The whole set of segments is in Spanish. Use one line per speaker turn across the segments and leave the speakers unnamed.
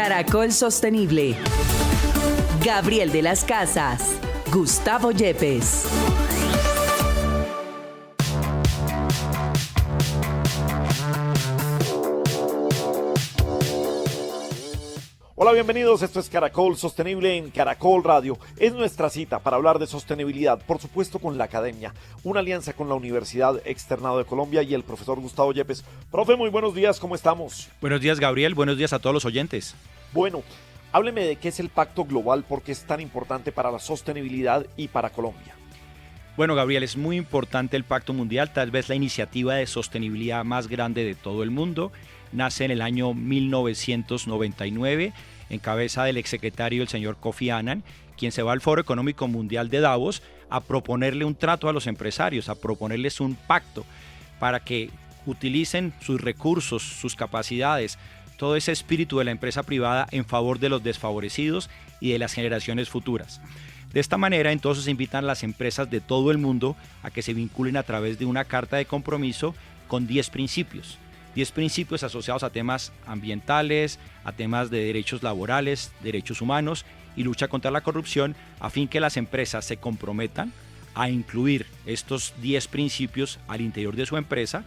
Caracol Sostenible. Gabriel de las Casas. Gustavo Yepes.
Hola, bienvenidos. Esto es Caracol Sostenible en Caracol Radio. Es nuestra cita para hablar de sostenibilidad, por supuesto con la academia, una alianza con la Universidad Externado de Colombia y el profesor Gustavo Yepes. Profe, muy buenos días, ¿cómo estamos?
Buenos días, Gabriel. Buenos días a todos los oyentes.
Bueno, hábleme de qué es el Pacto Global, por qué es tan importante para la sostenibilidad y para Colombia.
Bueno, Gabriel, es muy importante el Pacto Mundial, tal vez la iniciativa de sostenibilidad más grande de todo el mundo. Nace en el año 1999, en cabeza del exsecretario, el señor Kofi Annan, quien se va al Foro Económico Mundial de Davos a proponerle un trato a los empresarios, a proponerles un pacto para que utilicen sus recursos, sus capacidades, todo ese espíritu de la empresa privada en favor de los desfavorecidos y de las generaciones futuras. De esta manera, entonces, invitan a las empresas de todo el mundo a que se vinculen a través de una carta de compromiso con 10 principios. 10 principios asociados a temas ambientales, a temas de derechos laborales, derechos humanos y lucha contra la corrupción, a fin que las empresas se comprometan a incluir estos 10 principios al interior de su empresa,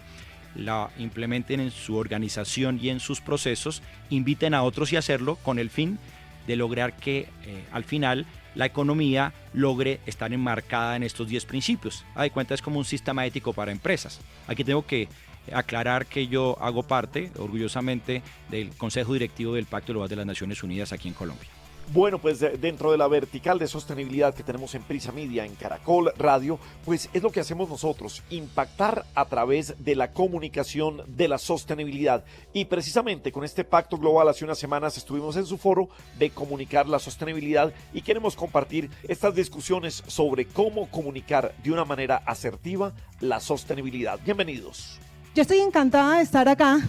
la implementen en su organización y en sus procesos, inviten a otros a hacerlo con el fin de lograr que al final la economía logre estar enmarcada en estos 10 principios. A de cuenta, es como un sistema ético para empresas. Aquí tengo que aclarar que yo hago parte, orgullosamente, del Consejo Directivo del Pacto Global de las Naciones Unidas aquí en Colombia.
Bueno, pues dentro de la vertical de sostenibilidad que tenemos en Prisa Media, en Caracol Radio, pues es lo que hacemos nosotros, impactar a través de la comunicación de la sostenibilidad. Y precisamente con este Pacto Global hace unas semanas estuvimos en su foro de comunicar la sostenibilidad y queremos compartir estas discusiones sobre cómo comunicar de una manera asertiva la sostenibilidad. Bienvenidos.
Yo estoy encantada de estar acá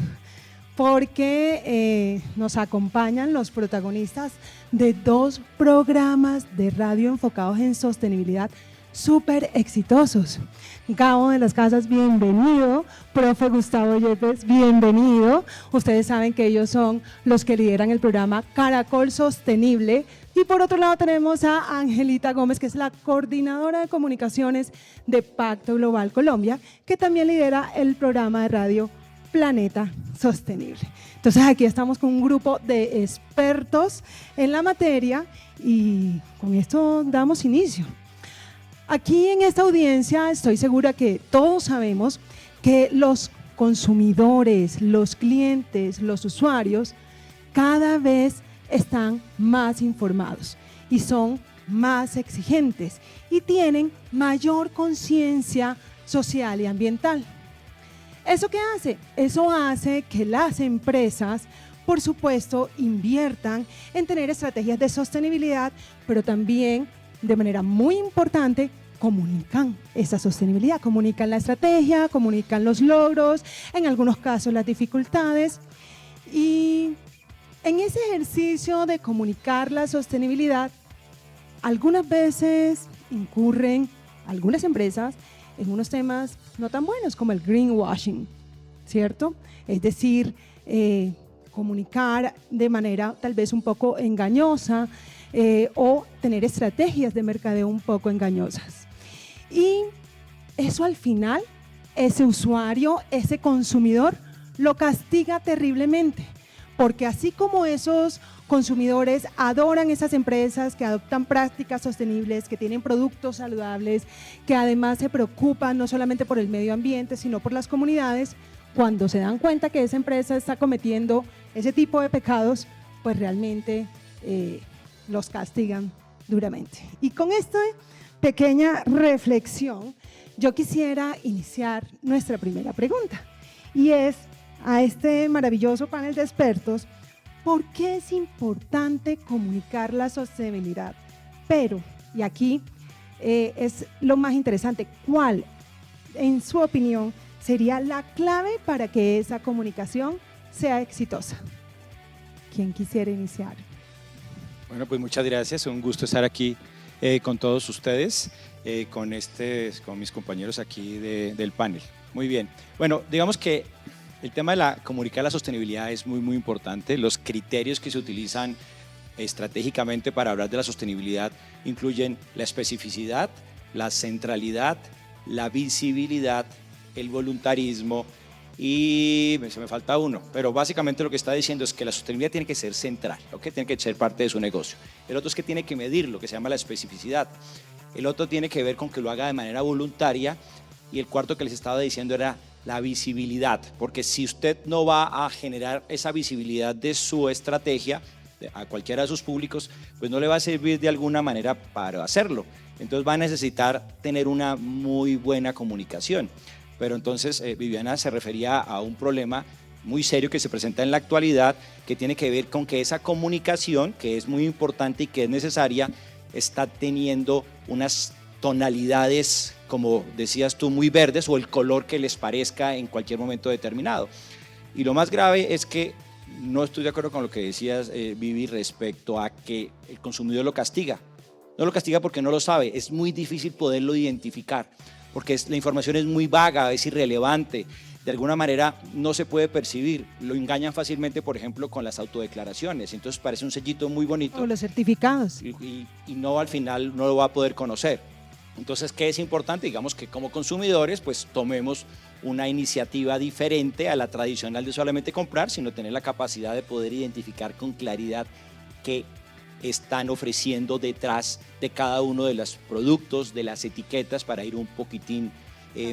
porque nos acompañan los protagonistas de 2 programas de radio enfocados en sostenibilidad súper exitosos. Gabo de las Casas, bienvenido. Profe Gustavo Yepes, bienvenido. Ustedes saben que ellos son los que lideran el programa Caracol Sostenible. Y por otro lado tenemos a Angelita Gómez, que es la coordinadora de comunicaciones de Pacto Global Colombia, que también lidera el programa de radio Planeta Sostenible. Entonces aquí estamos con un grupo de expertos en la materia y con esto damos inicio. Aquí en esta audiencia estoy segura que todos sabemos que los consumidores, los clientes, los usuarios cada vez están más informados y son más exigentes y tienen mayor conciencia social y ambiental. ¿Eso qué hace? Eso hace que las empresas, por supuesto, inviertan en tener estrategias de sostenibilidad, pero también, de manera muy importante, comunican esa sostenibilidad, comunican la estrategia, comunican los logros, en algunos casos las dificultades. Y en ese ejercicio de comunicar la sostenibilidad, algunas veces incurren algunas empresas en unos temas no tan buenos como el greenwashing, ¿cierto? Es decir, comunicar de manera tal vez un poco engañosa o tener estrategias de mercadeo un poco engañosas. Y eso al final, ese usuario, ese consumidor, lo castiga terriblemente, porque así como esos consumidores adoran esas empresas que adoptan prácticas sostenibles, que tienen productos saludables, que además se preocupan no solamente por el medio ambiente, sino por las comunidades, cuando se dan cuenta que esa empresa está cometiendo ese tipo de pecados, pues realmente los castigan duramente. Y con esta pequeña reflexión, yo quisiera iniciar nuestra primera pregunta, y es a este maravilloso panel de expertos: ¿por qué es importante comunicar la sostenibilidad? Pero, y aquí es lo más interesante, ¿cuál, en su opinión, sería la clave para que esa comunicación sea exitosa? ¿Quién quisiera iniciar?
Bueno, pues muchas gracias, un gusto estar aquí con todos ustedes, con mis compañeros aquí del panel. Muy bien, bueno, digamos que El tema de la comunicar la sostenibilidad es muy importante. Los criterios que se utilizan estratégicamente para hablar de la sostenibilidad incluyen la especificidad, la centralidad, la visibilidad, el voluntarismo y se me falta uno, pero básicamente lo que está diciendo es que la sostenibilidad tiene que ser central, ¿okay? Tiene que ser parte de su negocio. El otro es que tiene que medir lo que se llama la especificidad. El otro tiene que ver con que lo haga de manera voluntaria y el cuarto que les estaba diciendo era la visibilidad, porque si usted no va a generar esa visibilidad de su estrategia a cualquiera de sus públicos, pues no le va a servir de alguna manera para hacerlo. Entonces va a necesitar tener una muy buena comunicación. Pero entonces Viviana se refería a un problema muy serio que se presenta en la actualidad, que tiene que ver con que esa comunicación, que es muy importante y que es necesaria, está teniendo unas tonalidades, como decías tú, muy verdes, o el color que les parezca en cualquier momento determinado. Y lo más grave es que no estoy de acuerdo con lo que decías, Vivi, respecto a que el consumidor lo castiga. No lo castiga porque no lo sabe, es muy difícil poderlo identificar, porque la información es muy vaga, es irrelevante, de alguna manera no se puede percibir. Lo engañan fácilmente, por ejemplo, con las autodeclaraciones, entonces parece un sellito muy bonito.
O los certificados.
Y no, al final no lo va a poder conocer. Entonces, ¿qué es importante? Digamos que como consumidores, pues tomemos una iniciativa diferente a la tradicional de solamente comprar, sino tener la capacidad de poder identificar con claridad qué están ofreciendo detrás de cada uno de los productos, de las etiquetas, para ir un poquitín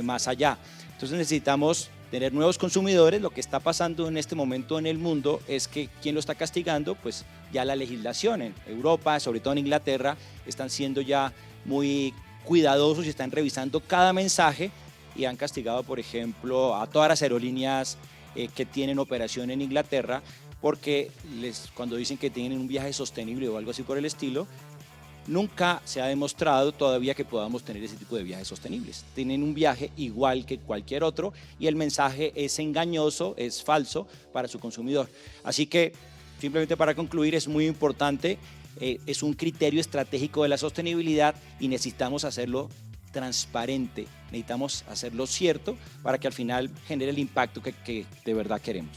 más allá. Entonces necesitamos tener nuevos consumidores. Lo que está pasando en este momento en el mundo es que ¿quién lo está castigando? Pues ya la legislación en Europa, sobre todo en Inglaterra, están siendo ya muy cuidadosos y están revisando cada mensaje y han castigado, por ejemplo, a todas las aerolíneas que tienen operación en Inglaterra, porque cuando dicen que tienen un viaje sostenible o algo así por el estilo, nunca se ha demostrado todavía que podamos tener ese tipo de viajes sostenibles. Tienen un viaje igual que cualquier otro y el mensaje es engañoso, es falso para su consumidor. Así que, simplemente para concluir, es muy importante, es un criterio estratégico de la sostenibilidad y necesitamos hacerlo transparente, necesitamos hacerlo cierto para que al final genere el impacto que de verdad queremos.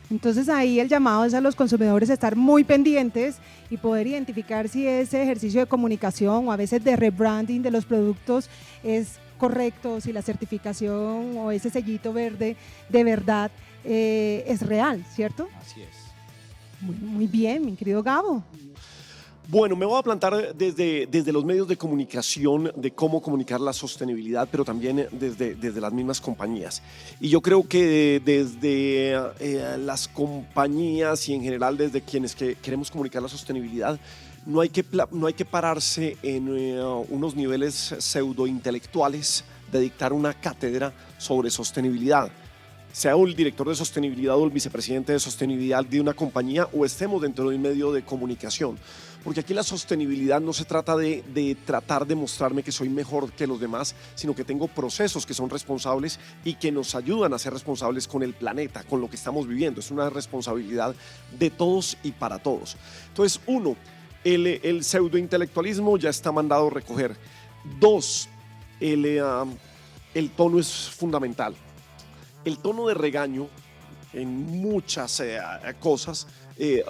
Entonces ahí el llamado es a los consumidores a estar muy pendientes y poder identificar si ese ejercicio de comunicación o a veces de rebranding de los productos es correcto, si la certificación o ese sellito verde de verdad es real, ¿cierto?
Así es.
Muy bien, mi querido Gabo.
Bueno, me voy a plantar desde los medios de comunicación de cómo comunicar la sostenibilidad, pero también desde las mismas compañías. Y yo creo que desde las compañías y en general desde quienes queremos comunicar la sostenibilidad, no hay que pararse en unos niveles pseudointelectuales de dictar una cátedra sobre sostenibilidad. Sea el director de sostenibilidad o el vicepresidente de sostenibilidad de una compañía o estemos dentro de un medio de comunicación. Porque aquí la sostenibilidad no se trata de tratar de mostrarme que soy mejor que los demás, sino que tengo procesos que son responsables y que nos ayudan a ser responsables con el planeta, con lo que estamos viviendo. Es una responsabilidad de todos y para todos. Entonces, uno, el pseudointelectualismo ya está mandado a recoger. Dos, el tono es fundamental. El tono de regaño en muchas cosas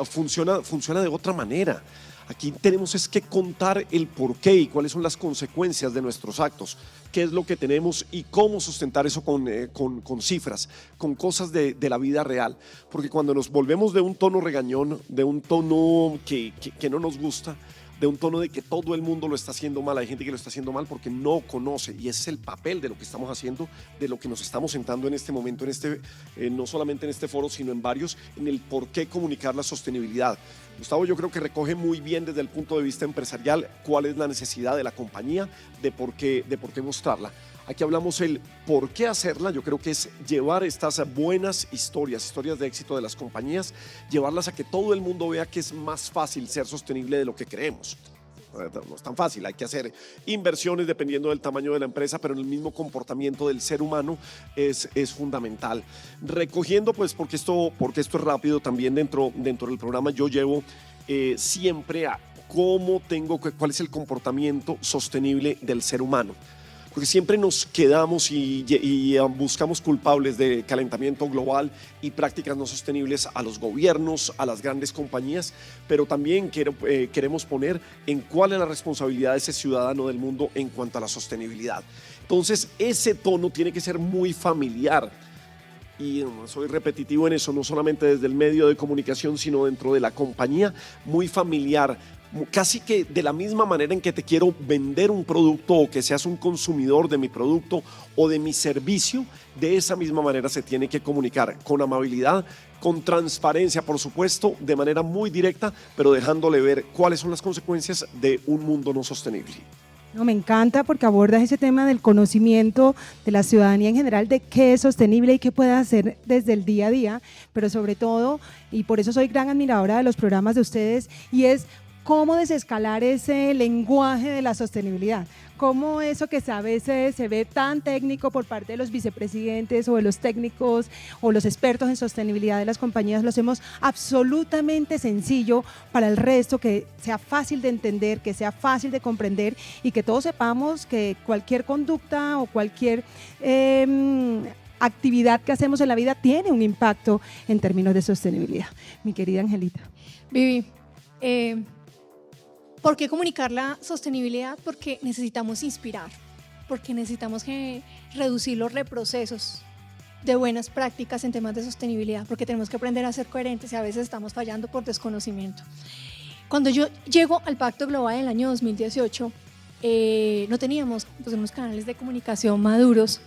funciona de otra manera. Aquí tenemos es que contar el porqué y cuáles son las consecuencias de nuestros actos, qué es lo que tenemos y cómo sustentar eso con cifras, con cosas de la vida real. Porque cuando nos volvemos de un tono regañón, de un tono que no nos gusta, de un tono de que todo el mundo lo está haciendo mal, hay gente que lo está haciendo mal porque no conoce, y ese es el papel de lo que estamos haciendo, de lo que nos estamos sentando en este momento, no solamente en este foro, sino en varios, en el por qué comunicar la sostenibilidad. Gustavo, yo creo que recoge muy bien desde el punto de vista empresarial cuál es la necesidad de la compañía, de por qué mostrarla. Aquí hablamos el por qué hacerla. Yo creo que es llevar estas buenas historias de éxito de las compañías, llevarlas a que todo el mundo vea que es más fácil ser sostenible de lo que creemos. No es tan fácil, hay que hacer inversiones dependiendo del tamaño de la empresa, pero en el mismo comportamiento del ser humano es fundamental. Recogiendo, pues, porque esto es rápido, también dentro del programa yo llevo siempre a cuál es el comportamiento sostenible del ser humano.
porque siempre nos quedamos y buscamos culpables de calentamiento global y prácticas no sostenibles a los gobiernos, a las grandes compañías, pero también queremos poner en cuál es la responsabilidad de ese ciudadano del mundo en cuanto a la sostenibilidad. Entonces, ese tono tiene que ser muy familiar. Y soy repetitivo en eso, no solamente desde el medio de comunicación, sino dentro de la compañía, muy familiar, casi que de la misma manera en que te quiero vender un producto o que seas un consumidor de mi producto o de mi servicio, de esa misma manera se tiene que comunicar con amabilidad, con transparencia, por supuesto, de manera muy directa, pero dejándole ver cuáles son las consecuencias de un mundo no sostenible.
No, me encanta porque abordas ese tema del conocimiento de la ciudadanía en general de qué es sostenible y qué puede hacer desde el día a día, pero sobre todo, y por eso soy gran admiradora de los programas de ustedes, y es cómo desescalar ese lenguaje de la sostenibilidad, cómo eso que a veces se ve tan técnico por parte de los vicepresidentes o de los técnicos o los expertos en sostenibilidad de las compañías, lo hacemos absolutamente sencillo para el resto, que sea fácil de entender, que sea fácil de comprender y que todos sepamos que cualquier conducta o cualquier actividad que hacemos en la vida tiene un impacto en términos de sostenibilidad. Mi querida Angelita.
Vivi, ¿por qué comunicar la sostenibilidad? Porque necesitamos inspirar, porque necesitamos reducir los reprocesos de buenas prácticas en temas de sostenibilidad, porque tenemos que aprender a ser coherentes y a veces estamos fallando por desconocimiento. Cuando yo llego al Pacto Global en el año 2018, no teníamos unos canales de comunicación maduros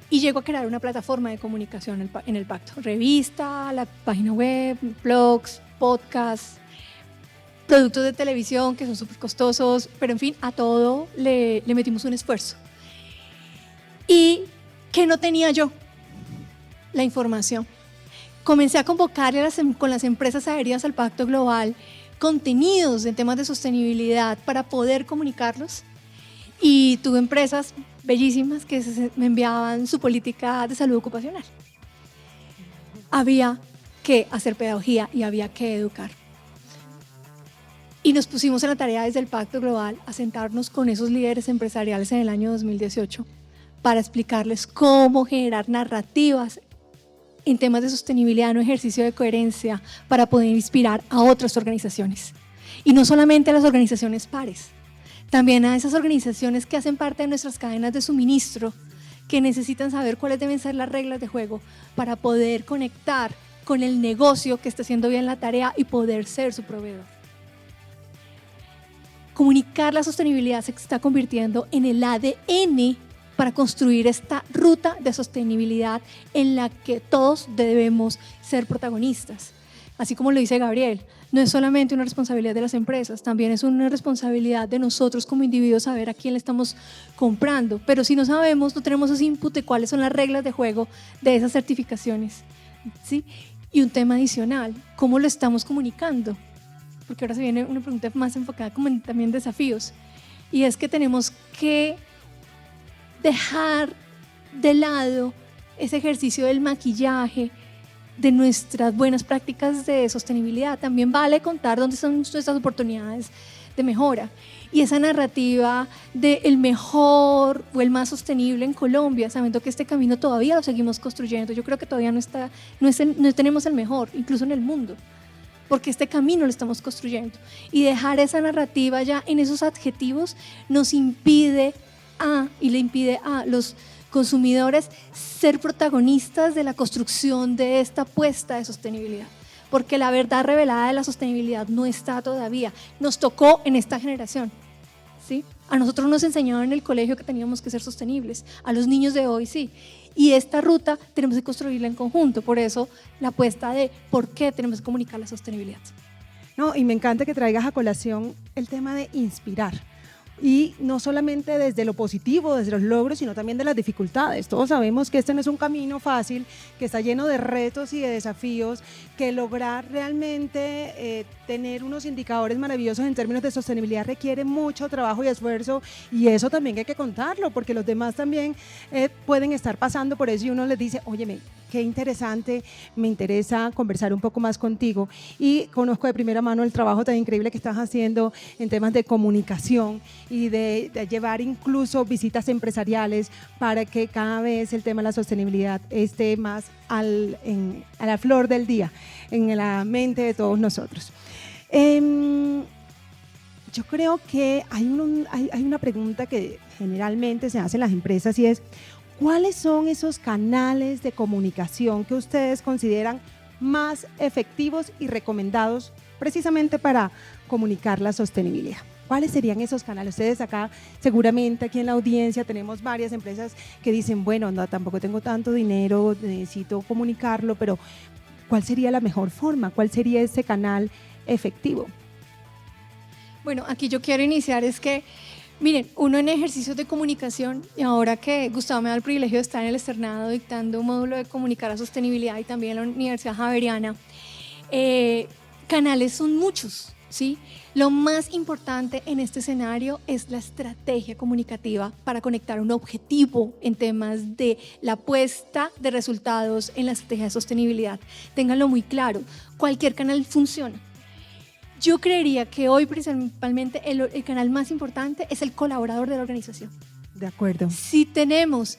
y llego a crear una plataforma de comunicación en el Pacto. Revista, la página web, blogs, podcasts, productos de televisión que son súper costosos, pero en fin, a todo le metimos un esfuerzo. ¿Y qué no tenía yo? La información. Comencé a convocarle con las empresas adheridas al Pacto Global contenidos en temas de sostenibilidad para poder comunicarlos, y tuve empresas bellísimas que me enviaban su política de salud ocupacional. Había que hacer pedagogía y había que educar. Y nos pusimos en la tarea desde el Pacto Global a sentarnos con esos líderes empresariales en el año 2018 para explicarles cómo generar narrativas en temas de sostenibilidad, un ejercicio de coherencia para poder inspirar a otras organizaciones. Y no solamente a las organizaciones pares, también a esas organizaciones que hacen parte de nuestras cadenas de suministro, que necesitan saber cuáles deben ser las reglas de juego para poder conectar con el negocio que está haciendo bien la tarea y poder ser su proveedor. Comunicar la sostenibilidad se está convirtiendo en el ADN para construir esta ruta de sostenibilidad en la que todos debemos ser protagonistas. Así como lo dice Gabriel, no es solamente una responsabilidad de las empresas, también es una responsabilidad de nosotros como individuos saber a quién le estamos comprando. Pero si no sabemos, no tenemos ese input de cuáles son las reglas de juego de esas certificaciones, ¿sí? Y un tema adicional, ¿cómo lo estamos comunicando? Porque ahora se viene una pregunta más enfocada como en también desafíos, y es que tenemos que dejar de lado ese ejercicio del maquillaje de nuestras buenas prácticas de sostenibilidad. También vale contar dónde son nuestras oportunidades de mejora, y esa narrativa del mejor o el más sostenible en Colombia, sabiendo que este camino todavía lo seguimos construyendo. Yo creo que todavía no tenemos el mejor, incluso en el mundo, porque este camino lo estamos construyendo, y dejar esa narrativa ya en esos adjetivos nos impide le impide a los consumidores ser protagonistas de la construcción de esta apuesta de sostenibilidad, porque la verdad revelada de la sostenibilidad no está todavía. Nos tocó en esta generación, ¿sí? A nosotros nos enseñaron en el colegio que teníamos que ser sostenibles, a los niños de hoy sí. Y esta ruta tenemos que construirla en conjunto, por eso la apuesta de por qué tenemos que comunicar la sostenibilidad.
No, y me encanta que traigas a colación el tema de inspirar. Y no solamente desde lo positivo, desde los logros, sino también de las dificultades. Todos sabemos que este no es un camino fácil, que está lleno de retos y de desafíos, que lograr realmente tener unos indicadores maravillosos en términos de sostenibilidad requiere mucho trabajo y esfuerzo, y eso también hay que contarlo, porque los demás también pueden estar pasando por eso, y uno les dice, óyeme, qué interesante, me interesa conversar un poco más contigo y conozco de primera mano el trabajo tan increíble que estás haciendo en temas de comunicación y de llevar incluso visitas empresariales para que cada vez el tema de la sostenibilidad esté más a la flor del día, en la mente de todos nosotros. Yo creo que hay una pregunta que generalmente se hace en las empresas y es, ¿cuáles son esos canales de comunicación que ustedes consideran más efectivos y recomendados precisamente para comunicar la sostenibilidad? ¿Cuáles serían esos canales? Ustedes acá, seguramente aquí en la audiencia tenemos varias empresas que dicen, bueno, no, tampoco tengo tanto dinero, necesito comunicarlo, pero ¿cuál sería la mejor forma? ¿Cuál sería ese canal efectivo?
Bueno, aquí yo quiero iniciar es que, miren, uno en ejercicios de comunicación, y ahora que Gustavo me da el privilegio de estar en el externado dictando un módulo de comunicar la sostenibilidad y también en la Universidad Javeriana, canales son muchos, ¿sí? Lo más importante en este escenario es la estrategia comunicativa para conectar un objetivo en temas de la puesta de resultados en la estrategia de sostenibilidad. Ténganlo muy claro, cualquier canal funciona. Yo creería que hoy principalmente el canal más importante es el colaborador de la organización.
De acuerdo.
Si tenemos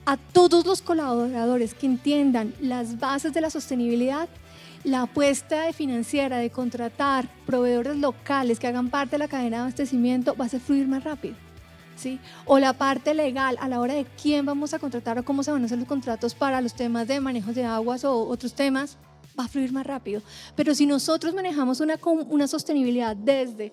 a todos los colaboradores que entiendan las bases de la sostenibilidad, la apuesta financiera de contratar proveedores locales que hagan parte de la cadena de abastecimiento va a hacer fluir más rápido, ¿sí? O la parte legal a la hora de quién vamos a contratar o cómo se van a hacer los contratos para los temas de manejos de aguas o otros temas, va a fluir más rápido. Pero si nosotros manejamos una sostenibilidad desde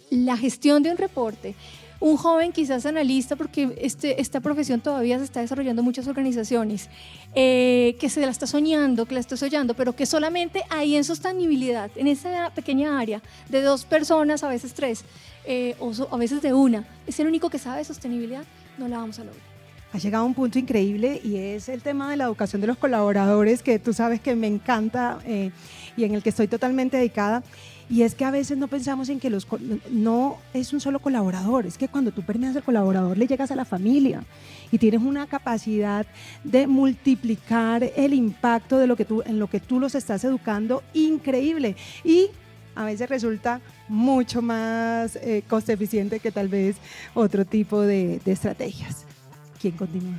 la gestión de un reporte, un joven quizás analista, porque esta profesión todavía se está desarrollando en muchas organizaciones, que se la está soñando, que la está soñando, pero que solamente ahí en sostenibilidad, en esa pequeña área de 2 personas, a veces 3, o a veces de una, es el único que sabe de sostenibilidad, no la vamos a lograr.
Ha llegado a un punto increíble y es el tema de la educación de los colaboradores, que tú sabes que me encanta y en el que estoy totalmente dedicada. Y es que a veces no pensamos en que no es un solo colaborador, es que cuando tú permeas al colaborador le llegas a la familia y tienes una capacidad de multiplicar el impacto de en lo que tú los estás educando increíble. Y a veces resulta mucho más coste eficiente que tal vez otro tipo de estrategias. ¿Quién continúa?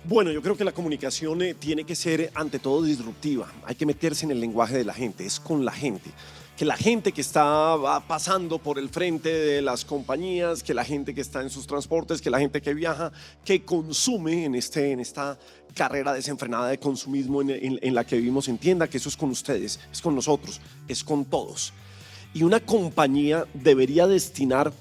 Bueno, yo creo que la comunicación tiene que ser ante todo disruptiva. Hay que meterse en el lenguaje de la gente, es con la gente. Que la gente que está pasando por el frente de las compañías, que la gente que está en sus transportes, que la gente que viaja, que consume en esta carrera desenfrenada de consumismo en la que vivimos, entienda que eso es con ustedes, es con nosotros, es con todos. Y una compañía debería destinar,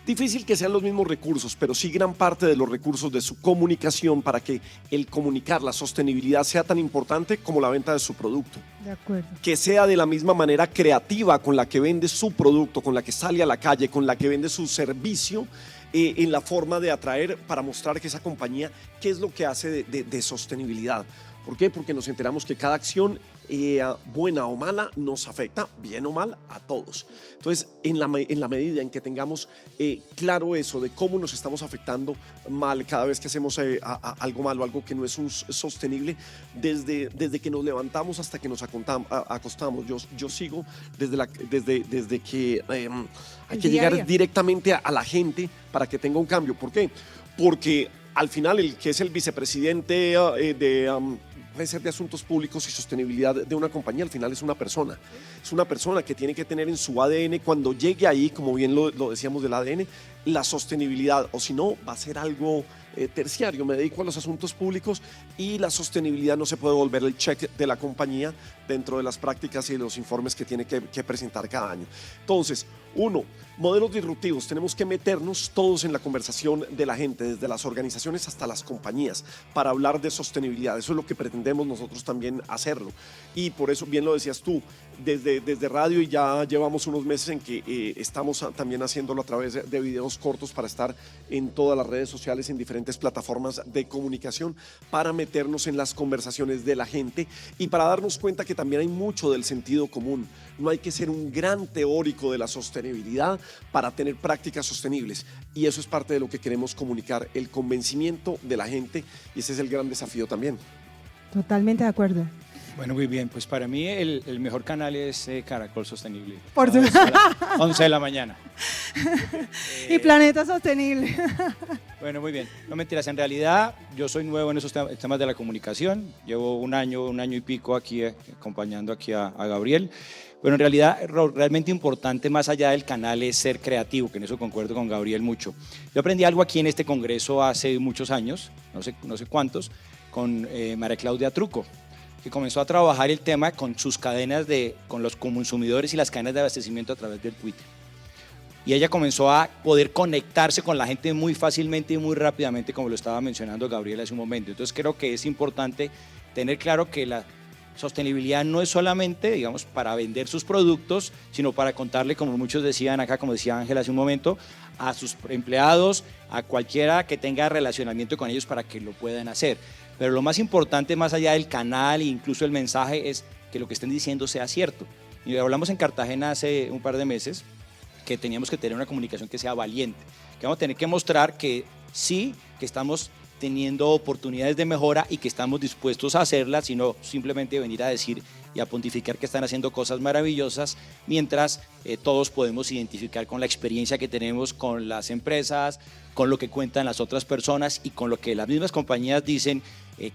difícil que sean los mismos recursos, pero sí gran parte de los recursos de su comunicación para que el comunicar la sostenibilidad sea tan importante como la venta de su producto.
De acuerdo.
Que sea de la misma manera creativa con la que vende su producto, con la que sale a la calle, con la que vende su servicio, en la forma de atraer para mostrar que esa compañía, qué es lo que hace de sostenibilidad. ¿Por qué? Porque nos enteramos que cada acción, buena o mala, nos afecta, bien o mal, a todos. Entonces, en la medida en que tengamos claro eso de cómo nos estamos afectando mal cada vez que hacemos algo malo, algo que no es sostenible, desde que nos levantamos hasta que nos acostamos. Yo sigo desde que hay que llegar directamente a la gente para que tenga un cambio. ¿Por qué? Porque al final el que es el vicepresidente puede ser de asuntos públicos y sostenibilidad de una compañía, al final es una persona. Es una persona que tiene que tener en su ADN, cuando llegue ahí, como bien lo decíamos del ADN, la sostenibilidad, o si no, va a ser algo terciario. Me dedico a los asuntos públicos y la sostenibilidad no se puede volver el check de la compañía dentro de las prácticas y de los informes que tiene que presentar cada año. Entonces, modelos disruptivos. Tenemos que meternos todos en la conversación de la gente, desde las organizaciones hasta las compañías, para hablar de sostenibilidad. Eso es lo que pretendemos nosotros también hacerlo. Y por eso, bien lo decías tú, desde radio, y ya llevamos unos meses en que estamos también haciéndolo a través de videos cortos para estar en todas las redes sociales, en diferentes plataformas de comunicación, para meternos en las conversaciones de la gente y para darnos cuenta que también hay mucho del sentido común. No hay que ser un gran teórico de la sostenibilidad para tener prácticas sostenibles, y eso es parte de lo que queremos comunicar, el convencimiento de la gente, y ese es el gran desafío también.
Totalmente de acuerdo.
Bueno, muy bien, pues para mí el mejor canal es Caracol Sostenible.
Por
A las 11 de la mañana.
Y Planeta Sostenible.
Bueno, muy bien. No mentiras, en realidad yo soy nuevo en esos temas de la comunicación. Llevo un año y pico aquí acompañando aquí a Gabriel. Pero en realidad realmente importante más allá del canal es ser creativo, que en eso concuerdo con Gabriel mucho. Yo aprendí algo aquí en este congreso hace muchos años, no sé cuántos, con María Claudia Truco, que comenzó a trabajar el tema con sus cadenas con los consumidores y las cadenas de abastecimiento a través del Twitter. Y ella comenzó a poder conectarse con la gente muy fácilmente y muy rápidamente, como lo estaba mencionando Gabriel hace un momento. Entonces creo que es importante tener claro que la sostenibilidad no es solamente, digamos, para vender sus productos, sino para contarle, como muchos decían acá, como decía Ángel hace un momento, a sus empleados, a cualquiera que tenga relacionamiento con ellos para que lo puedan hacer. Pero lo más importante, más allá del canal e incluso el mensaje, es que lo que estén diciendo sea cierto. Y hablamos en Cartagena hace un par de meses que teníamos que tener una comunicación que sea valiente, que vamos a tener que mostrar que sí, que estamos teniendo oportunidades de mejora y que estamos dispuestos a hacerlas, sino simplemente venir a decir y a pontificar que están haciendo cosas maravillosas, mientras todos podemos identificar con la experiencia que tenemos con las empresas, con lo que cuentan las otras personas y con lo que las mismas compañías dicen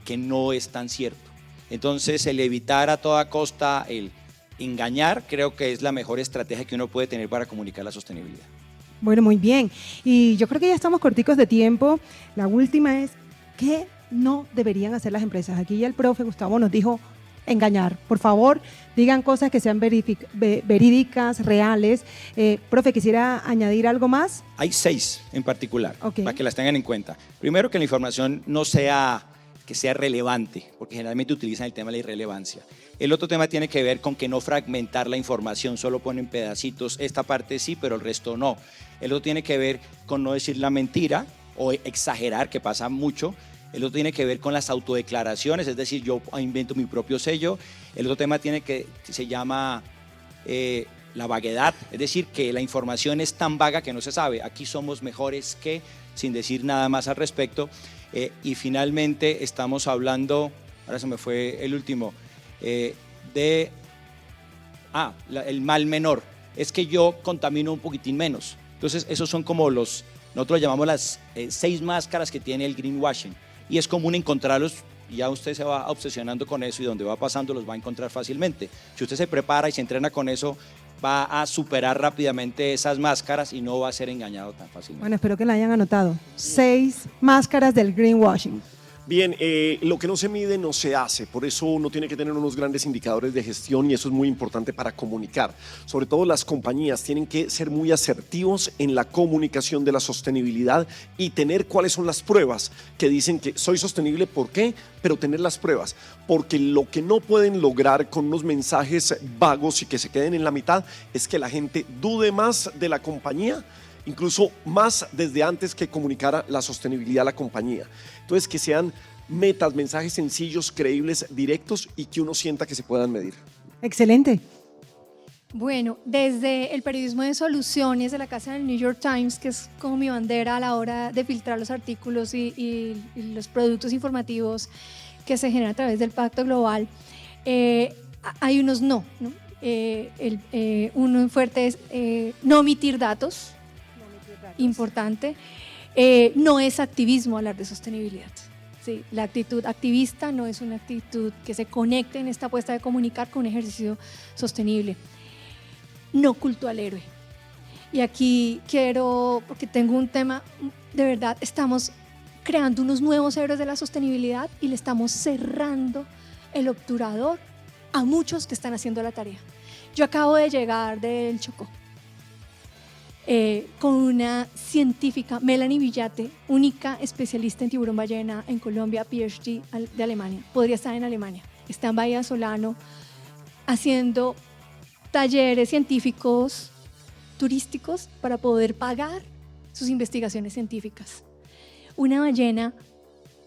que no es tan cierto. Entonces, el evitar a toda costa el engañar, creo que es la mejor estrategia que uno puede tener para comunicar la sostenibilidad.
Bueno, muy bien. Y yo creo que ya estamos corticos de tiempo. La última es, ¿qué no deberían hacer las empresas? Aquí ya el profe Gustavo nos dijo engañar. Por favor, digan cosas que sean verídicas, reales. Profe, ¿quisiera añadir algo más?
Hay 6 en particular,
Okay.
para que las tengan en cuenta. Primero, que la información no sea relevante, porque generalmente utilizan el tema de la irrelevancia. El otro tema tiene que ver con que no fragmentar la información, solo ponen pedacitos, esta parte sí, pero el resto no. El otro tiene que ver con no decir la mentira o exagerar, que pasa mucho. El otro tiene que ver con las autodeclaraciones, es decir, yo invento mi propio sello. El otro tema se llama la vaguedad, es decir, que la información es tan vaga que no se sabe. Aquí somos mejores que, sin decir nada más al respecto. Y finalmente estamos hablando, ahora se me fue el último, el mal menor. Es que yo contamino un poquitín menos. Entonces, esos son como nosotros lo llamamos las 6 máscaras que tiene el greenwashing. Y es común encontrarlos, y ya usted se va obsesionando con eso y donde va pasando los va a encontrar fácilmente. Si usted se prepara y se entrena con eso, va a superar rápidamente esas máscaras y no va a ser engañado tan fácilmente.
Bueno, espero que la hayan anotado. 6 máscaras del greenwashing.
Bien, lo que no se mide no se hace, por eso uno tiene que tener unos grandes indicadores de gestión y eso es muy importante para comunicar. Sobre todo las compañías tienen que ser muy asertivos en la comunicación de la sostenibilidad y tener cuáles son las pruebas que dicen que soy sostenible, ¿por qué? Pero tener las pruebas, porque lo que no pueden lograr con unos mensajes vagos y que se queden en la mitad es que la gente dude más de la compañía, incluso más desde antes que comunicara la sostenibilidad a la compañía. Entonces, que sean metas, mensajes sencillos, creíbles, directos y que uno sienta que se puedan medir.
Excelente.
Bueno, desde el periodismo de soluciones de la casa del New York Times, que es como mi bandera a la hora de filtrar los artículos y los productos informativos que se generan a través del Pacto Global, hay unos no. Uno fuerte es no omitir datos. Importante, no es activismo hablar de sostenibilidad. Sí, la actitud activista no es una actitud que se conecte en esta apuesta de comunicar con un ejercicio sostenible. No culto al héroe. Y aquí porque tengo un tema, de verdad, estamos creando unos nuevos héroes de la sostenibilidad y le estamos cerrando el obturador a muchos que están haciendo la tarea. Yo acabo de llegar del Chocó. Con una científica, Melanie Villate, única especialista en tiburón ballena en Colombia, PhD de Alemania. Podría estar en Alemania. Está en Bahía Solano haciendo talleres científicos turísticos para poder pagar sus investigaciones científicas. Una ballena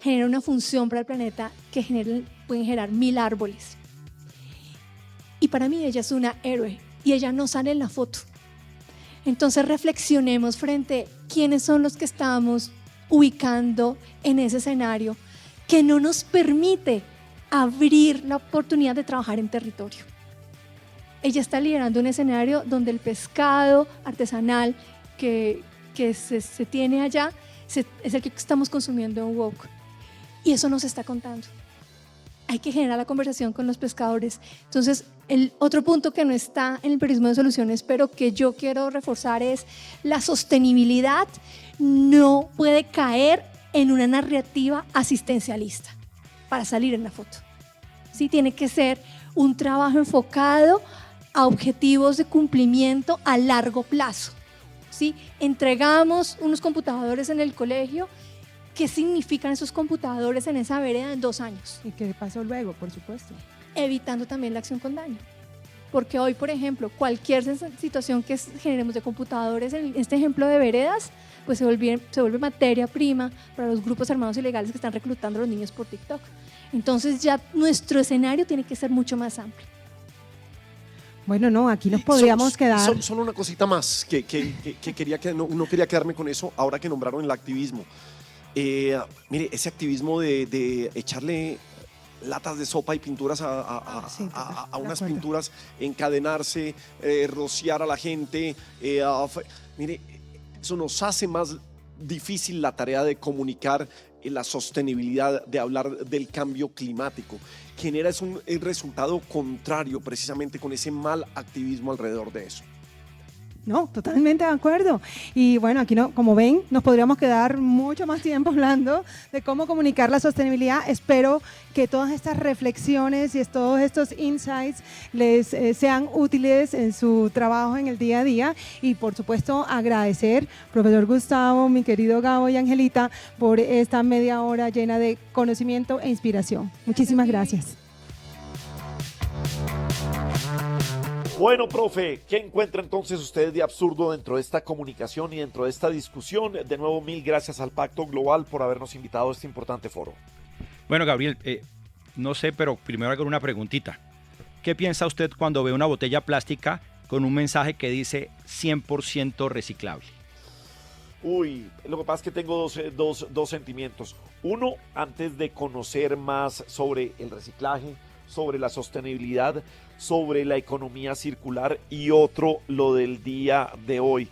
genera una función para el planeta que pueden generar 1000 árboles. Y para mí ella es una héroe y ella no sale en la foto. Entonces reflexionemos frente a quiénes son los que estamos ubicando en ese escenario que no nos permite abrir la oportunidad de trabajar en territorio. Ella está liderando un escenario donde el pescado artesanal que se tiene allá es el que estamos consumiendo en Wok. Y eso no se está contando. Hay que generar la conversación con los pescadores. Entonces, el otro punto que no está en el periodismo de soluciones, pero que yo quiero reforzar, es la sostenibilidad no puede caer en una narrativa asistencialista para salir en la foto. Sí, tiene que ser un trabajo enfocado a objetivos de cumplimiento a largo plazo. ¿Sí? Entregamos unos computadores en el colegio. ¿Qué significan esos computadores en esa vereda en 2 años?
¿Y qué pasó luego, por supuesto?
Evitando también la acción con daño. Porque hoy, por ejemplo, cualquier situación que generemos de computadores, en este ejemplo de veredas, pues se vuelve materia prima para los grupos armados ilegales que están reclutando a los niños por TikTok. Entonces ya nuestro escenario tiene que ser mucho más amplio.
Bueno, no, aquí nos podríamos quedar.
Solo una cosita más que quería que no quería quedarme con eso ahora que nombraron el activismo. Mire, ese activismo de echarle latas de sopa y pinturas a unas pinturas, encadenarse, rociar a la gente. Mire, eso nos hace más difícil la tarea de comunicar la sostenibilidad, de hablar del cambio climático. Genera un resultado contrario precisamente con ese mal activismo alrededor de eso.
No, totalmente de acuerdo. Y bueno, aquí no, como ven, nos podríamos quedar mucho más tiempo hablando de cómo comunicar la sostenibilidad. Espero que todas estas reflexiones y todos estos insights les sean útiles en su trabajo en el día a día. Y por supuesto, agradecer, profesor Gustavo, mi querido Gabo y Angelita, por esta media hora llena de conocimiento e inspiración. Muchísimas gracias.
Bueno, profe, ¿qué encuentra entonces usted de absurdo dentro de esta comunicación y dentro de esta discusión? De nuevo, mil gracias al Pacto Global por habernos invitado a este importante foro.
Bueno, Gabriel, no sé, pero primero hago una preguntita. ¿Qué piensa usted cuando ve una botella plástica con un mensaje que dice 100% reciclable?
Uy, lo que pasa es que tengo dos sentimientos. Uno, antes de conocer más sobre el reciclaje, sobre la sostenibilidad, sobre la economía circular, y otro, lo del día de hoy.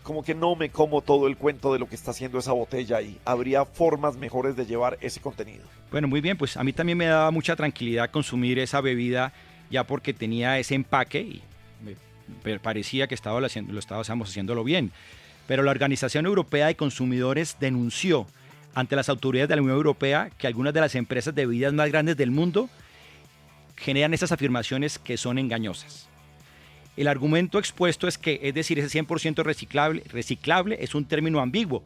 Como que no me como todo el cuento de lo que está haciendo esa botella y habría formas mejores de llevar ese contenido.
Bueno, muy bien, pues a mí también me daba mucha tranquilidad consumir esa bebida ya porque tenía ese empaque y me parecía que estábamos haciéndolo bien. Pero la Organización Europea de Consumidores denunció ante las autoridades de la Unión Europea que algunas de las empresas de bebidas más grandes del mundo generan esas afirmaciones que son engañosas. El argumento expuesto es que, es decir, ese 100% reciclable es un término ambiguo,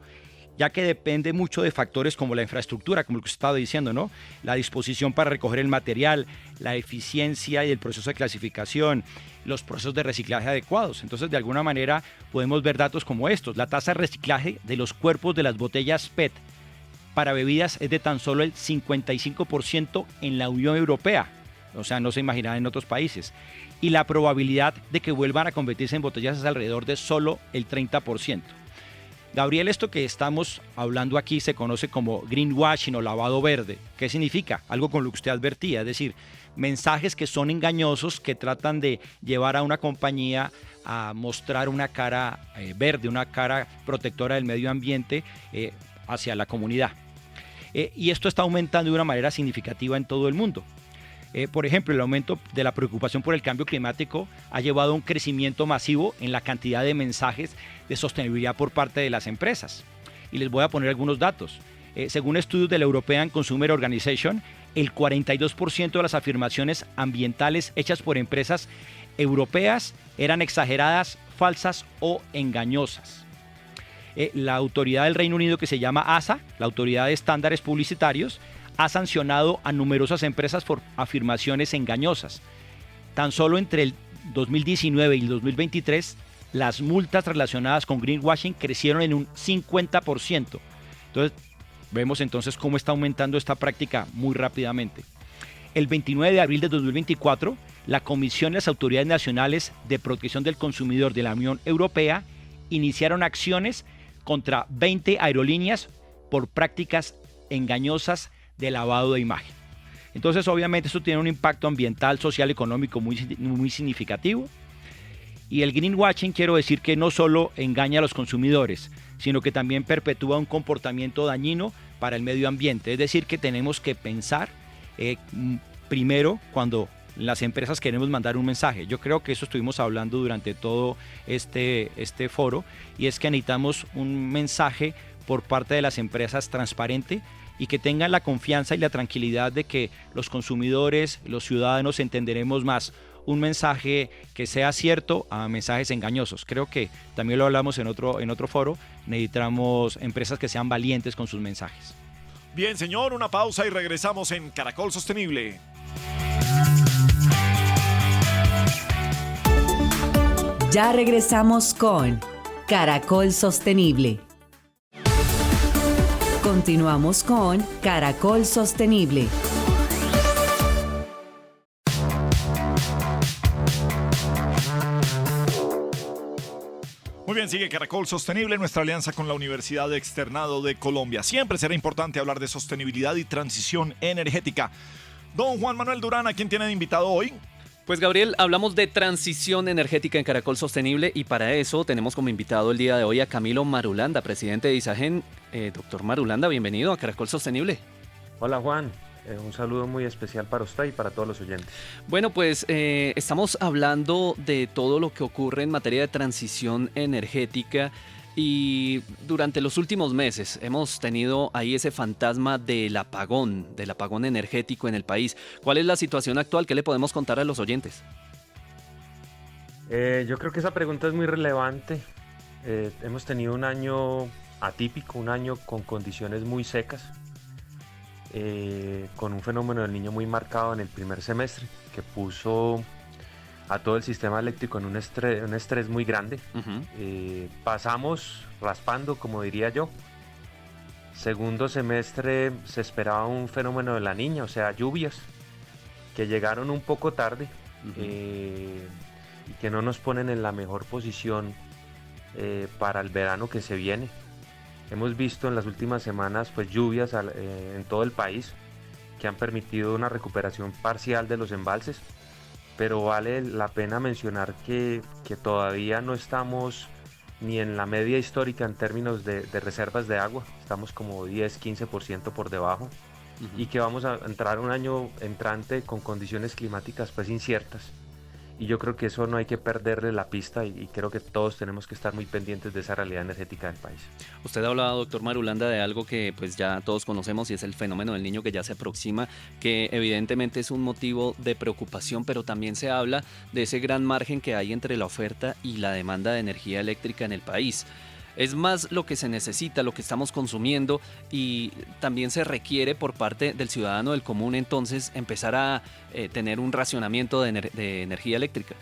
ya que depende mucho de factores como la infraestructura, como lo que usted estaba diciendo, ¿no? La disposición para recoger el material, la eficiencia y el proceso de clasificación, los procesos de reciclaje adecuados. Entonces, de alguna manera, podemos ver datos como estos. La tasa de reciclaje de los cuerpos de las botellas PET para bebidas es de tan solo el 55% en la Unión Europea. O sea, no se imaginará en otros países. Y la probabilidad de que vuelvan a convertirse en botellas es alrededor de solo el 30%. Gabriel, esto que estamos hablando aquí se conoce como greenwashing o lavado verde. ¿Qué significa? Algo con lo que usted advertía, es decir, mensajes que son engañosos, que tratan de llevar a una compañía a mostrar una cara verde, una cara protectora del medio ambiente hacia la comunidad. Y esto está aumentando de una manera significativa en todo el mundo. Por ejemplo, el aumento de la preocupación por el cambio climático ha llevado a un crecimiento masivo en la cantidad de mensajes de sostenibilidad por parte de las empresas. Y les voy a poner algunos datos. Según estudios de la European Consumer Organization, el 42% de las afirmaciones ambientales hechas por empresas europeas eran exageradas, falsas o engañosas. La autoridad del Reino Unido, que se llama ASA, la Autoridad de Estándares Publicitarios, ha sancionado a numerosas empresas por afirmaciones engañosas. Tan solo entre el 2019 y el 2023, las multas relacionadas con greenwashing crecieron en un 50%. Entonces, vemos entonces cómo está aumentando esta práctica muy rápidamente. El 29 de abril de 2024, la Comisión y las Autoridades Nacionales de Protección del Consumidor de la Unión Europea iniciaron acciones contra 20 aerolíneas por prácticas engañosas de lavado de imagen. Entonces, obviamente, esto tiene un impacto ambiental, social, económico muy significativo. Y el greenwashing, quiero decir que no solo engaña a los consumidores, sino que también perpetúa un comportamiento dañino para el medio ambiente. Es decir, que tenemos que pensar primero cuando las empresas queremos mandar un mensaje. Yo creo que eso estuvimos hablando durante todo este foro, y es que necesitamos un mensaje por parte de las empresas transparente y que tengan la confianza y la tranquilidad de que los consumidores, los ciudadanos entenderemos más un mensaje que sea cierto a mensajes engañosos. Creo que también lo hablamos en otro foro, necesitamos empresas que sean valientes con sus mensajes.
Bien, señor, una pausa y regresamos en Caracol Sostenible.
Ya regresamos con Caracol Sostenible. Continuamos con Caracol Sostenible.
Muy bien, sigue Caracol Sostenible, nuestra alianza con la Universidad Externado de Colombia. Siempre será importante hablar de sostenibilidad y transición energética. Don Juan Manuel Durán, ¿a quién tiene de invitado hoy?
Pues Gabriel, hablamos de transición energética en Caracol Sostenible y para eso tenemos como invitado el día de hoy a Camilo Marulanda, presidente de Isagen. Doctor Marulanda, bienvenido a Caracol Sostenible.
Hola Juan, un saludo muy especial para usted y para todos los oyentes.
Bueno, pues estamos hablando de todo lo que ocurre en materia de transición energética y durante los últimos meses hemos tenido ahí ese fantasma del apagón energético en el país. ¿Cuál es la situación actual? ¿Qué le podemos contar a los oyentes?
Yo creo que esa pregunta es muy relevante. Hemos tenido un año atípico, un año con condiciones muy secas, con un fenómeno del Niño muy marcado en el primer semestre, que puso a todo el sistema eléctrico en un estrés muy grande. Pasamos raspando, como diría yo. Segundo semestre se esperaba un fenómeno de la Niña, o sea, lluvias, que llegaron un poco tarde y que no nos ponen en la mejor posición para el verano que se viene. Hemos visto en las últimas semanas pues lluvias en todo el país que han permitido una recuperación parcial de los embalses, pero vale la pena mencionar que todavía no estamos ni en la media histórica en términos de reservas de agua, estamos como 10-15% por debajo, y que vamos a entrar un año entrante con condiciones climáticas pues inciertas. Y yo creo que eso no hay que perderle la pista y creo que todos tenemos que estar muy pendientes de esa realidad energética del país.
Usted ha hablado, doctor Marulanda, de algo que pues ya todos conocemos y es el fenómeno del Niño que ya se aproxima, que evidentemente es un motivo de preocupación, pero también se habla de ese gran margen que hay entre la oferta y la demanda de energía eléctrica en el país. Es más lo que se necesita, lo que estamos consumiendo y también se requiere por parte del ciudadano del común entonces empezar a tener un racionamiento de energía eléctrica.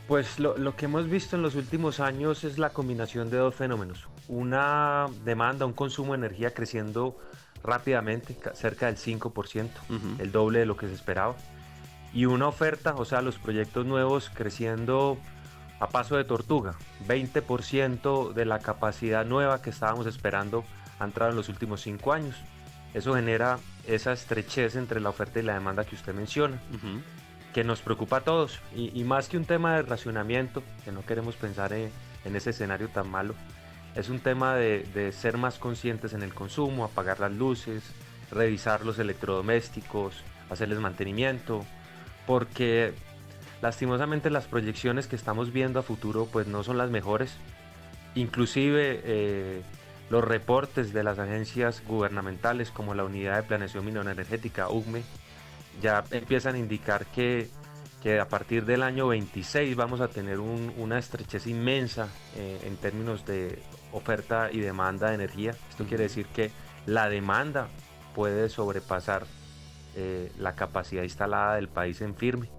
Pues lo que hemos visto en los últimos años es la combinación de dos fenómenos. Una demanda, un consumo de energía creciendo rápidamente, cerca del 5%, el doble de lo que se esperaba. Y una oferta, o sea, los proyectos nuevos creciendo a paso de tortuga. 20% de la capacidad nueva que estábamos esperando ha entrado en los últimos 5 años. Eso genera esa estrechez entre la oferta y la demanda que usted menciona, que nos preocupa a todos. Y más que un tema de racionamiento, que no queremos pensar en ese escenario tan malo, es un tema de ser más conscientes en el consumo, apagar las luces, revisar los electrodomésticos, hacerles mantenimiento, porque lastimosamente las proyecciones que estamos viendo a futuro pues no son las mejores. Inclusive los reportes de las agencias gubernamentales como la Unidad de Planeación Mineroenergética, UCME, ya empiezan a indicar que a partir del año 26 vamos a tener una estrechez inmensa en términos de oferta y demanda de energía. Esto quiere decir que la demanda puede sobrepasar la capacidad instalada del país en firme.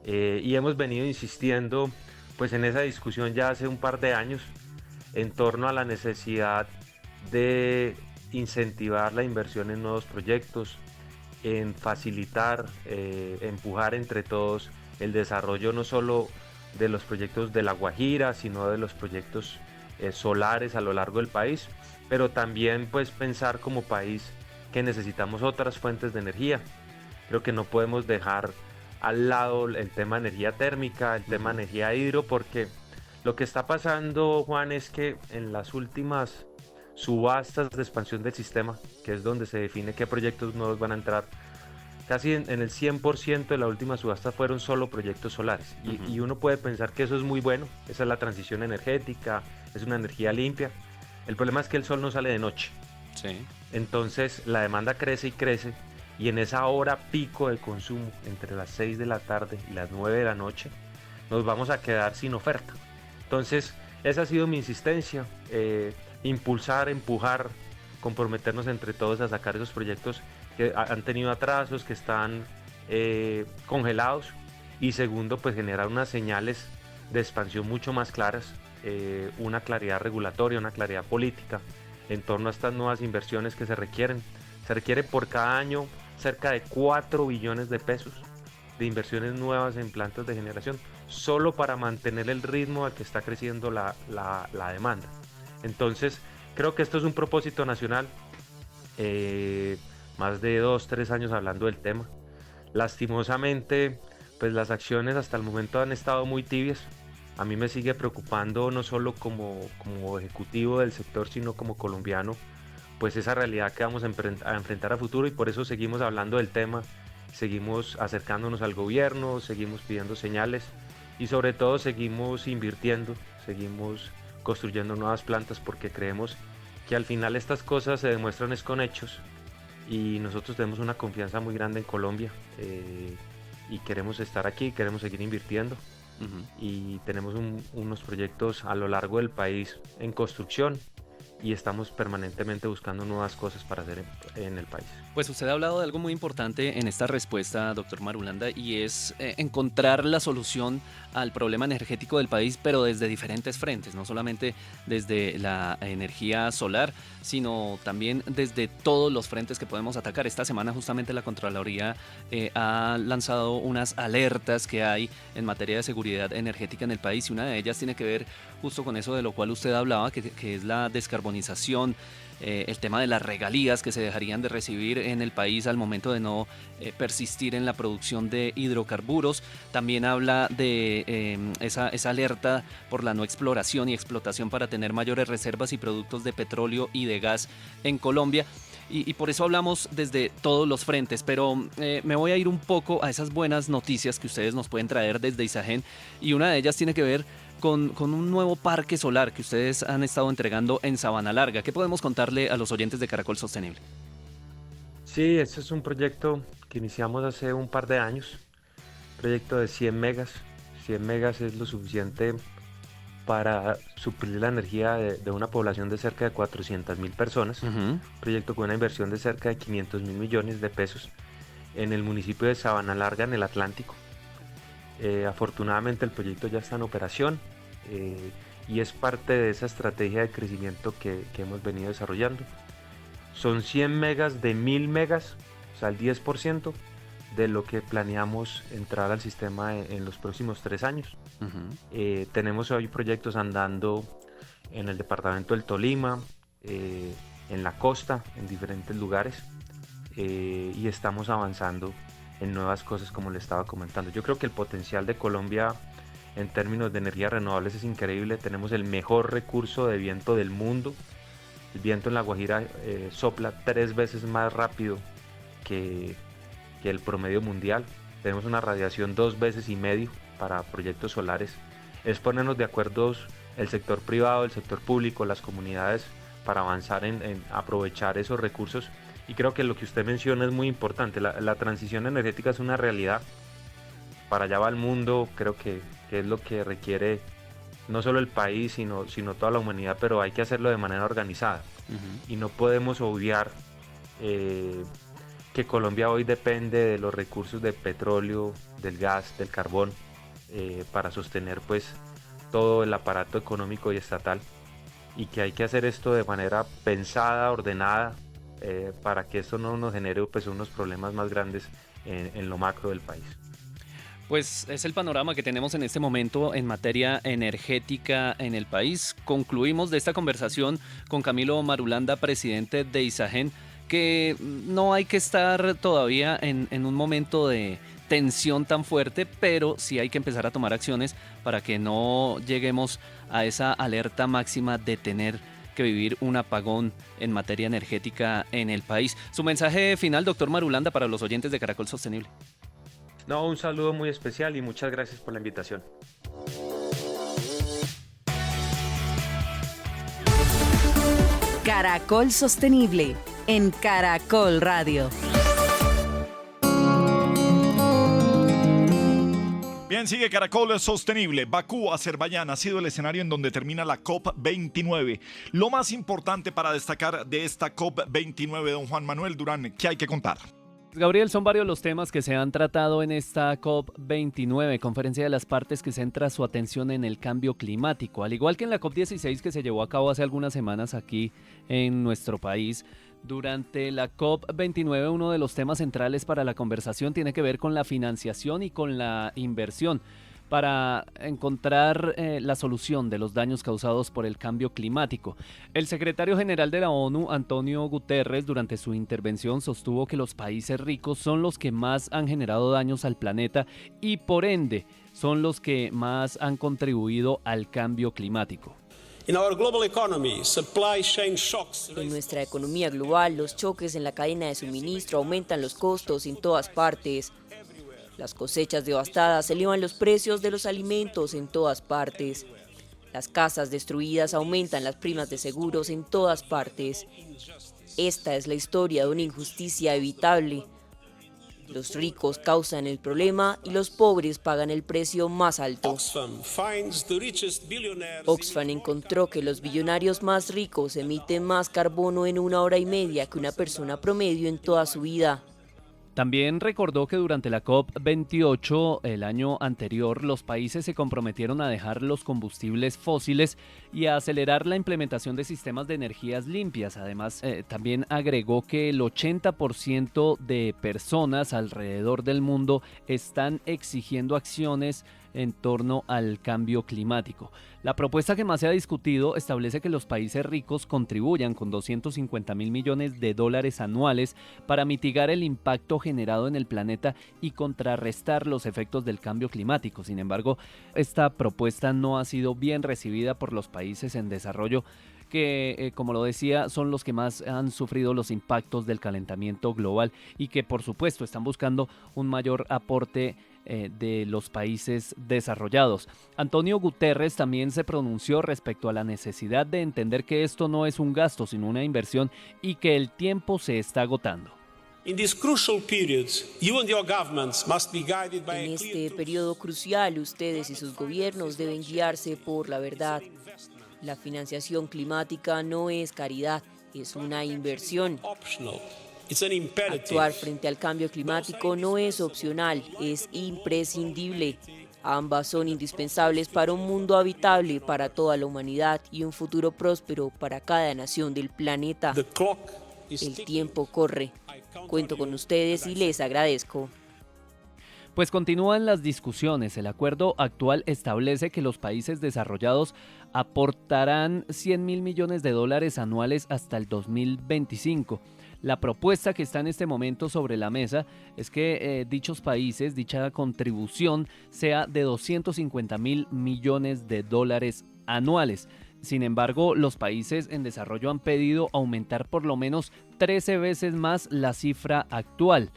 Y hemos venido insistiendo pues en esa discusión ya hace un par de años en torno a la necesidad de incentivar la inversión en nuevos proyectos, en facilitar, empujar entre todos el desarrollo no solo de los proyectos de La Guajira, sino de los proyectos solares a lo largo del país, pero también pues pensar como país que necesitamos otras fuentes de energía. Creo que no podemos dejar al lado el tema de energía térmica, el tema de energía hidro, porque lo que está pasando, Juan, es que en las últimas subastas de expansión del sistema, que es donde se define qué proyectos nuevos van a entrar, casi en el 100% de la última subasta fueron solo proyectos solares. Y uno puede pensar que eso es muy bueno, esa es la transición energética, es una energía limpia. El problema es que el sol no sale de noche.
Sí.
Entonces la demanda crece y crece, y en esa hora pico de consumo, entre las 6 de la tarde y las 9 de la noche, nos vamos a quedar sin oferta. Entonces esa ha sido mi insistencia, impulsar, empujar, comprometernos entre todos a sacar esos proyectos que han tenido atrasos, que están congelados, y segundo, pues generar unas señales de expansión mucho más claras, una claridad regulatoria, una claridad política en torno a estas nuevas inversiones que se requieren. Se requiere por cada año cerca de 4 billones de pesos de inversiones nuevas en plantas de generación, solo para mantener el ritmo al que está creciendo la demanda. Entonces, creo que esto es un propósito nacional, más de 2-3 años hablando del tema. Lastimosamente, pues las acciones hasta el momento han estado muy tibias. A mí me sigue preocupando, no solo como ejecutivo del sector, sino como colombiano, pues esa realidad que vamos a enfrentar a futuro, y por eso seguimos hablando del tema, seguimos acercándonos al gobierno, seguimos pidiendo señales y sobre todo seguimos invirtiendo, seguimos construyendo nuevas plantas, porque creemos que al final estas cosas se demuestran es con hechos, y nosotros tenemos una confianza muy grande en Colombia, y queremos estar aquí, queremos seguir invirtiendo. Y tenemos unos proyectos a lo largo del país en construcción, y estamos permanentemente buscando nuevas cosas para hacer en el país.
Pues usted ha hablado de algo muy importante en esta respuesta, doctor Marulanda, y es encontrar la solución al problema energético del país, pero desde diferentes frentes, no solamente desde la energía solar, sino también desde todos los frentes que podemos atacar. Esta semana justamente la Contraloría ha lanzado unas alertas que hay en materia de seguridad energética en el país, y una de ellas tiene que ver justo con eso de lo cual usted hablaba, que es la descarbonización, el tema de las regalías que se dejarían de recibir en el país al momento de no persistir en la producción de hidrocarburos. También habla de esa alerta por la no exploración y explotación para tener mayores reservas y productos de petróleo y de gas en Colombia. Y por eso hablamos desde todos los frentes, pero me voy a ir un poco a esas buenas noticias que ustedes nos pueden traer desde Isagen, y una de ellas tiene que ver con un nuevo parque solar que ustedes han estado entregando en Sabana Larga. ¿Qué podemos contarle a los oyentes de Caracol Sostenible?
Sí, este es un proyecto que iniciamos hace un par de años, proyecto de 100 megas. 100 megas es lo suficiente para suplir la energía de una población de cerca de 400.000 personas. Proyecto con una inversión de cerca de 500.000 millones de pesos en el municipio de Sabana Larga, en el Atlántico. Afortunadamente el proyecto ya está en operación, y es parte de esa estrategia de crecimiento que hemos venido desarrollando. Son 100 megas de 1000 megas, o sea el 10% de lo que planeamos entrar al sistema en los próximos 3 años. Tenemos hoy proyectos andando en el departamento del Tolima, en la costa, en diferentes lugares, y estamos avanzando en nuevas cosas, como le estaba comentando. Yo creo que el potencial de Colombia en términos de energías renovables es increíble. Tenemos el mejor recurso de viento del mundo. El viento en La Guajira sopla 3 veces más rápido que el promedio mundial. Tenemos una radiación 2,5 veces para proyectos solares. Es ponernos de acuerdo el sector privado, el sector público, las comunidades, para avanzar en aprovechar esos recursos. Y creo que lo que usted menciona es muy importante. La transición energética es una realidad. Para allá va el mundo. Creo que es lo que requiere no solo el país, sino toda la humanidad, pero hay que hacerlo de manera organizada. Y no podemos obviar que Colombia hoy depende de los recursos del petróleo, del gas, del carbón, para sostener pues todo el aparato económico y estatal, y que hay que hacer esto de manera pensada, ordenada, para que esto no nos genere pues unos problemas más grandes en lo macro del país.
Pues es el panorama que tenemos en este momento en materia energética en el país. Concluimos de esta conversación con Camilo Marulanda, presidente de Isagen, que no hay que estar todavía en un momento de tensión tan fuerte, pero sí hay que empezar a tomar acciones para que no lleguemos a esa alerta máxima de tener que vivir un apagón en materia energética en el país. Su mensaje final, doctor Marulanda, para los oyentes de Caracol Sostenible.
No, un saludo muy especial y muchas gracias por la invitación.
Caracol Sostenible en Caracol Radio.
Bien, sigue Caracol Sostenible. Bakú, Azerbaiyán, ha sido el escenario en donde termina la COP29. Lo más importante para destacar de esta COP29, don Juan Manuel Durán, ¿qué hay que contar?
Gabriel, son varios los temas que se han tratado en esta COP29, conferencia de las partes que centra su atención en el cambio climático. Al igual que en la COP16 que se llevó a cabo hace algunas semanas aquí en nuestro país, durante la COP29 uno de los temas centrales para la conversación tiene que ver con la financiación y con la inversión para encontrar la solución de los daños causados por el cambio climático. El secretario general de la ONU, Antonio Guterres, durante su intervención sostuvo que los países ricos son los que más han generado daños al planeta y por ende son los que más han contribuido al cambio climático.
En nuestra economía global, los choques en la cadena de suministro aumentan los costos en todas partes. Las cosechas devastadas elevan los precios de los alimentos en todas partes. Las casas destruidas aumentan las primas de seguros en todas partes. Esta es la historia de una injusticia evitable. Los ricos causan el problema y los pobres pagan el precio más alto. Oxfam encontró que los billonarios más ricos emiten más carbono en 1 hora y media que una persona promedio en toda su vida.
También recordó que durante la COP28 el año anterior los países se comprometieron a dejar los combustibles fósiles y a acelerar la implementación de sistemas de energías limpias. Además, también agregó que el 80% de personas alrededor del mundo están exigiendo acciones en torno al cambio climático. La propuesta que más se ha discutido establece que los países ricos contribuyan con $250 mil millones de dólares anuales para mitigar el impacto generado en el planeta y contrarrestar los efectos del cambio climático. Sin embargo, esta propuesta no ha sido bien recibida por los países en desarrollo que, como lo decía, son los que más han sufrido los impactos del calentamiento global y que, por supuesto, están buscando un mayor aporte de los países desarrollados. Antonio Guterres también se pronunció respecto a la necesidad de entender que esto no es un gasto, sino una inversión y que el tiempo se está agotando.
En este periodo crucial, ustedes y sus gobiernos deben guiarse por la verdad. La financiación climática no es caridad, es una inversión. Actuar frente al cambio climático no es opcional, es imprescindible. Ambas son indispensables para un mundo habitable para toda la humanidad y un futuro próspero para cada nación del planeta. El tiempo corre. Cuento con ustedes y les agradezco.
Pues continúan las discusiones. El acuerdo actual establece que los países desarrollados aportarán $100 mil millones de dólares anuales hasta el 2025. La propuesta que está en este momento sobre la mesa es que dichos países, dicha contribución, sea de $250 mil millones de dólares anuales. Sin embargo, los países en desarrollo han pedido aumentar por lo menos 13 veces más la cifra actual.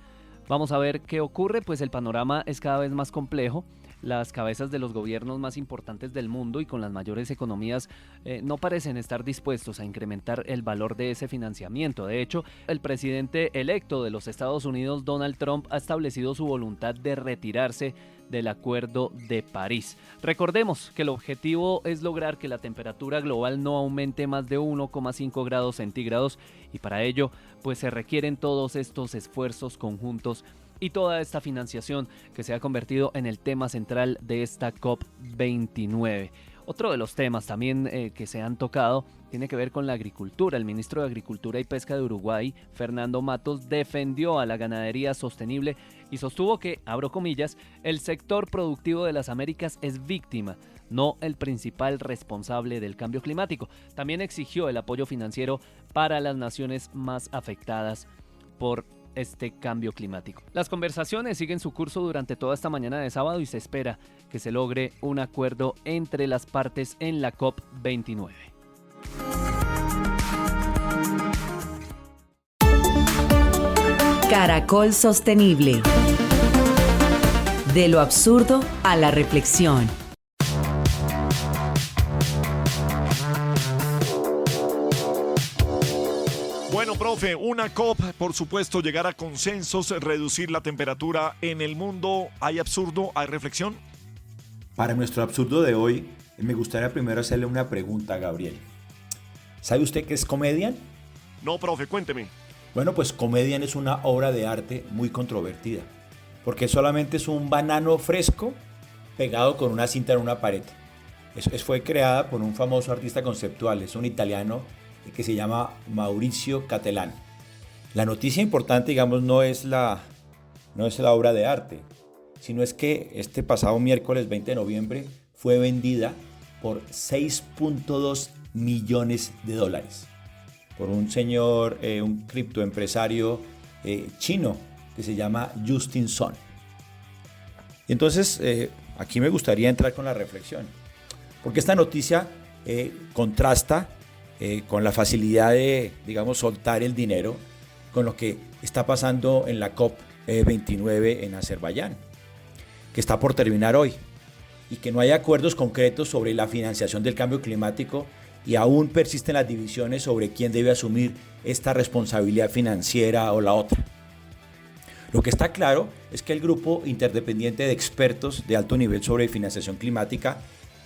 Vamos a ver qué ocurre, pues el panorama es cada vez más complejo. Las cabezas de los gobiernos más importantes del mundo y con las mayores economías no parecen estar dispuestos a incrementar el valor de ese financiamiento. De hecho, el presidente electo de los Estados Unidos, Donald Trump, ha establecido su voluntad de retirarse del Acuerdo de París. Recordemos que el objetivo es lograr que la temperatura global no aumente más de 1,5 grados centígrados y para ello pues se requieren todos estos esfuerzos conjuntos y toda esta financiación que se ha convertido en el tema central de esta COP29. Otro de los temas también que se han tocado tiene que ver con la agricultura. El ministro de Agricultura y Pesca de Uruguay, Fernando Matos, defendió a la ganadería sostenible y sostuvo que, abro comillas, el sector productivo de las Américas es víctima, no el principal responsable del cambio climático. También exigió el apoyo financiero para las naciones más afectadas por este cambio climático. Las conversaciones siguen su curso durante toda esta mañana de sábado y se espera que se logre un acuerdo entre las partes en la COP29.
Caracol Sostenible. De lo absurdo a la reflexión.
Bueno, profe, una COP, por supuesto, llegar a consensos, reducir la temperatura en el mundo. ¿Hay absurdo? ¿Hay reflexión?
Para nuestro absurdo de hoy, me gustaría primero hacerle una pregunta a Gabriel. ¿Sabe usted qué es comedian?
No, profe, cuénteme.
Bueno, pues comedian es una obra de arte muy controvertida, porque solamente es un banano fresco pegado con una cinta en una pared. Fue creada por un famoso artista conceptual, es un italiano que se llama Maurizio Cattelan. La noticia importante, digamos, no es la obra de arte, sino es que este pasado miércoles 20 de noviembre fue vendida por $6.2 millones por un señor, un criptoempresario chino que se llama Justin Sun. Entonces, aquí me gustaría entrar con la reflexión, porque esta noticia contrasta con la facilidad de, digamos, soltar el dinero con lo que está pasando en la COP29 en Azerbaiyán, que está por terminar hoy, y que no hay acuerdos concretos sobre la financiación del cambio climático y aún persisten las divisiones sobre quién debe asumir esta responsabilidad financiera o la otra. Lo que está claro es que el grupo interdependiente de expertos de alto nivel sobre financiación climática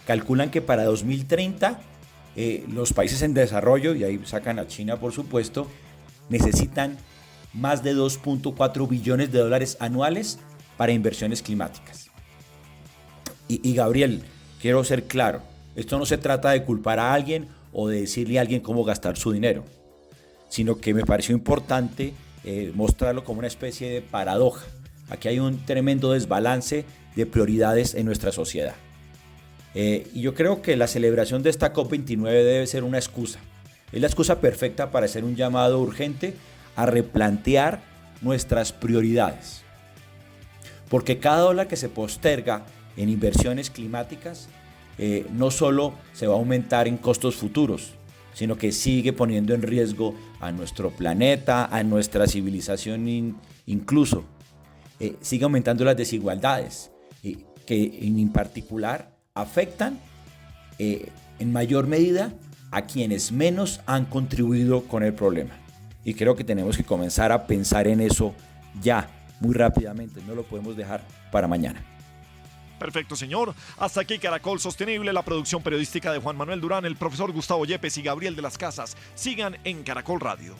calculan que para 2030 los países en desarrollo, y ahí sacan a China por supuesto, necesitan más de $2.4 billones anuales para inversiones climáticas. Y Gabriel, quiero ser claro, esto no se trata de culpar a alguien o de decirle a alguien cómo gastar su dinero, sino que me pareció importante mostrarlo como una especie de paradoja. Aquí hay un tremendo desbalance de prioridades en nuestra sociedad. Y yo creo que la celebración de esta COP29 debe ser una excusa. Es la excusa perfecta para hacer un llamado urgente a replantear nuestras prioridades. Porque cada dólar que se posterga en inversiones climáticas no solo se va a aumentar en costos futuros, sino que sigue poniendo en riesgo a nuestro planeta, a nuestra civilización incluso. Sigue aumentando las desigualdades, que en particular afectan en mayor medida a quienes menos han contribuido con el problema. Y creo que tenemos que comenzar a pensar en eso ya, muy rápidamente. No lo podemos dejar para mañana.
Perfecto, señor. Hasta aquí Caracol Sostenible, la producción periodística de Juan Manuel Durán, el profesor Gustavo Yepes y Gabriel de las Casas. Sigan en Caracol Radio.